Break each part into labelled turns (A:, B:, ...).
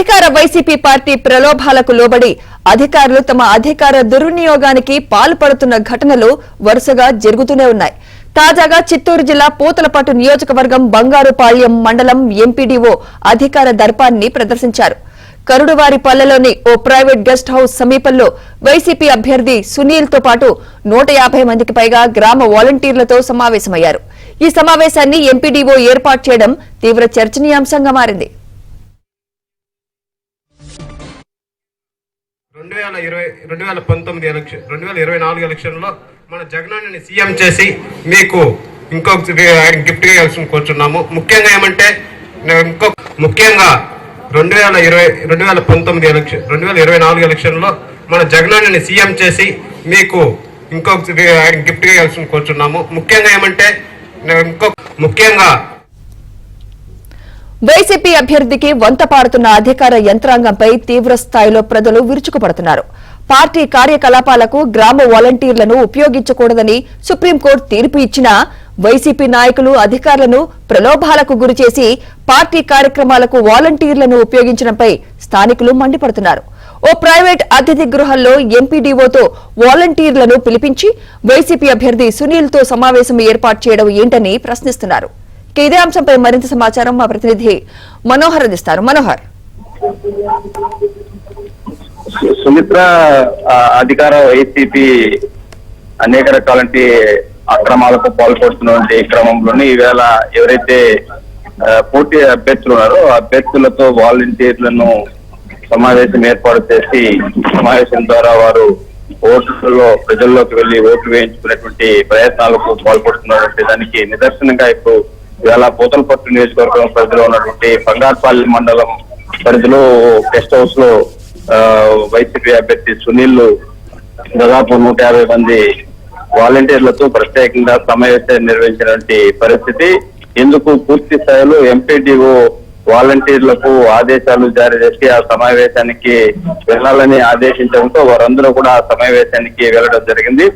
A: అధికార YCP party ప్రలోభాలకు లోబడి అధికారులు తమ అధికార దుర్వినియోగానికి పాల్పడుతున్న ఘటనలు వరుసగా జరుగుతూనే ఉన్నాయి. తాజాగా చిత్తూరు జిల్లా పూతలపట్టు నియోజకవర్గం బంగారుపాళ్యం మండలం ఎంపీడీఓ అధికార దర్పాన్ని ప్రదర్శించారు. కరుడువారిపల్లెలోని ఓ ప్రైవేట్ గెస్ట్ హౌస్ సమీపంలో వైసీపీ అభ్యర్థి సునీల్ తో పాటు 150 మందికి పైగా గ్రామ వాలంటీర్లతో సమావేశమయ్యారు. ఈ సమావేశాన్ని ఎంపీడీఓ ఏర్పాటు చేయడం తీవ్ర చర్చనీయాంశంగా మారింది.
B: 2024 ఎలక్షన్లో మన జగనన్నని సీఎం చేసి మీకు ఇంకొక గిఫ్ట్ ఇవ్వాల్సి కోరుచున్నాము. ముఖ్యంగా ఏమంటే ముఖ్యంగా 2024 ఎలక్షన్లో మన జగనన్నని సీఎం చేసి మీకు ఇంకొక గిఫ్ట్ ఇవ్వాల్సి కోరుచున్నాము. ముఖ్యంగా ఏమంటే
A: వైసీపీ అభ్యర్థికి వంత పాడుతున్న అధికార యంత్రాంగంపై తీవ్ర స్థాయిలో ప్రజలు విరుచుకుపడుతున్నారు. పార్టీ కార్యకలాపాలకు గ్రామ వాలంటీర్లను ఉపయోగించకూడదని సుప్రీంకోర్టు తీర్పు ఇచ్చినా వైసీపీ నాయకులు అధికారులను ప్రలోభాలకు గురిచేసి పార్టీ కార్యక్రమాలకు వాలంటీర్లను ఉపయోగించడంపై స్థానికులు మండిపడుతున్నారు. ఓ ప్రైవేట్ అతిథి గృహంలో ఎంపీడీఓతో వాలంటీర్లను పిలిపించి వైసీపీ అభ్యర్థి సునీల్ తో సమావేశం ఏర్పాటు చేయడం ఏంటని ప్రశ్నిస్తున్నారు. ఇదే అంశంపై మరింత సమాచారం మా ప్రతినిధి మనోహర్ అందిస్తారు. మనోహర్,
C: సుమిత్ర, అధికార వైసీపీ అనేక రకాలంటి అక్రమాలకు పాల్పడుతున్నటువంటి క్రమంలోని ఈవేళ ఎవరైతే పోటీ అభ్యర్థులు ఉన్నారో అభ్యర్థులతో వాలంటీర్లను సమావేశం ఏర్పాటు చేసి సమావేశం ద్వారా వారు ఓట్లలో ప్రజల్లోకి వెళ్లి ఓట్లు వేయించుకునేటువంటి ప్రయత్నాలకు పాల్పడుతున్నటువంటి దానికి నిదర్శనంగా ఇప్పుడు ఇవాళ పూతలపట్టు నియోజకవర్గం పరిధిలో ఉన్నటువంటి బంగారుపాళ్యం మండలం పరిధిలో గెస్ట్ హౌస్ లో వైసీపీ అభ్యర్థి సునీల్ దాదాపు 150 మంది వాలంటీర్లతో ప్రత్యేకంగా సమావేశాన్ని నిర్వహించినటువంటి పరిస్థితి. ఇందుకు పూర్తి స్థాయిలో ఎంపీడీఓ వాలంటీర్లకు ఆదేశాలు జారీ చేసి ఆ సమావేశానికి వెళ్లాలని ఆదేశించడంతో వారందరూ కూడా ఆ సమావేశానికి వెళ్లడం జరిగింది.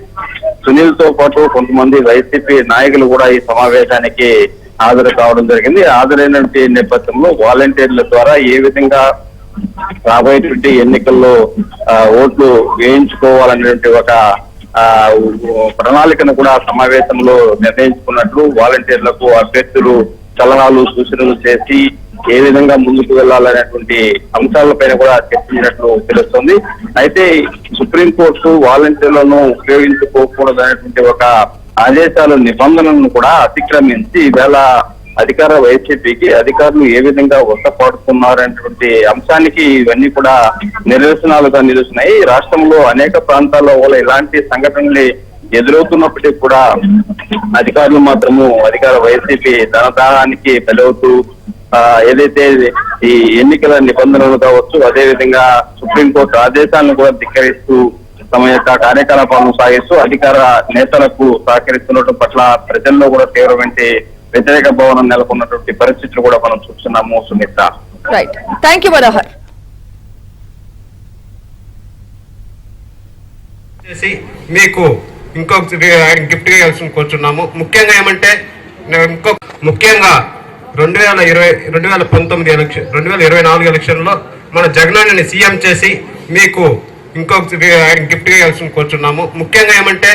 C: సునీల్ తో పాటు కొంతమంది వైసీపీ నాయకులు కూడా ఈ సమావేశానికి హాజరు కావడం జరిగింది. హాజరైనటువంటి నేపథ్యంలో వాలంటీర్ల ద్వారా ఏ విధంగా రాబోయేటువంటి ఎన్నికల్లో ఓట్లు వేయించుకోవాలనేటువంటి ఒక ప్రణాళికను కూడా సమావేశంలో నిర్ణయించుకున్నట్లు వాలంటీర్లకు అభ్యర్థులు చలనాలు సూచనలు చేసి ఏ విధంగా ముందుకు వెళ్లాలనేటువంటి అంశాలపైన కూడా చర్చించినట్లు తెలుస్తుంది. అయితే సుప్రీంకోర్టు వాలంటీర్లను ఉపయోగించుకోకూడదనేటువంటి ఒక ఆదేశాలు నిబంధనలను కూడా అతిక్రమించి ఈవేళ అధికార వైసీపీకి అధికారులు ఏ విధంగా వస్తపడుతున్నారనేటువంటి అంశానికి ఇవన్నీ కూడా నిదర్శనాలుగా నిలుస్తున్నాయి. రాష్ట్రంలో అనేక ప్రాంతాల్లో కూడా ఇలాంటి సంఘటనలు ఎదురవుతున్నప్పటికీ కూడా అధికారులు మాత్రము అధికార వైసీపీ ధనదాహానికి బలవుతూ ఏదైతే ఈ ఎన్నికల నిబంధనలు కావచ్చు, అదేవిధంగా సుప్రీంకోర్టు ఆదేశాలను కూడా ధిక్కరిస్తూ తమ యొక్క కార్యకలాపాలను సాగిస్తూ అధికార నేతలకు సహకరిస్తుండటం పట్ల ప్రజల్లో కూడా తీవ్రమైన వ్యతిరేక భావన నెలకొన్నటువంటి పరిస్థితులు కూడా మనం చూస్తున్నాము. Sumitra,
A: right, thank you Manohar.
B: మీకు ఇంకొక గిఫ్ట్ ఇవ్వాల్సి కోరుచున్నాము. ముఖ్యంగా ఏమంటే 2024 ఎలక్షన్లో మన జగనన్నని సీఎం చేసి మీకు ఇంకొక గిఫ్ట్ ఇవ్వాల్సి కోరుచున్నాము. ముఖ్యంగా ఏమంటే